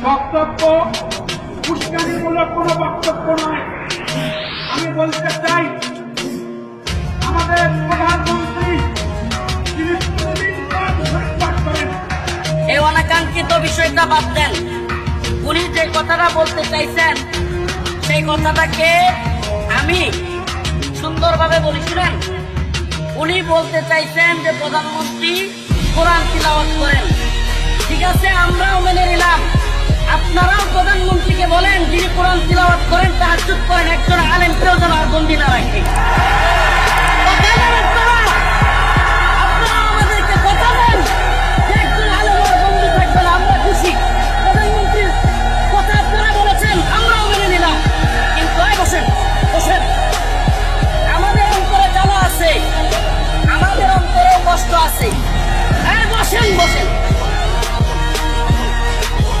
বক্তব্য উস্কানিমূলক কোনো বক্তব্য নয়। আমি বলতে চাই, আমাদের প্রধানমন্ত্রী তিনি পাঠ করেন। এই অনাকাঙ্ক্ষিত বিষয়টা বাদ দেন। উনি যে কথাটা বলতে চাইছেন সেই কথাটাকে আমি সুন্দরভাবে বলেছিলেন। উনি বলতে চাইছেন যে প্রধানমন্ত্রী কোরআন তিলাওয়াত করেন। ঠিক আছে, আমরাও মেনে নিলাম। আপনারাও প্রধানমন্ত্রীকে বলেন যিনি কোরআন তিলাওয়াত করেন, তাহাজ্জুদ করেন, একজন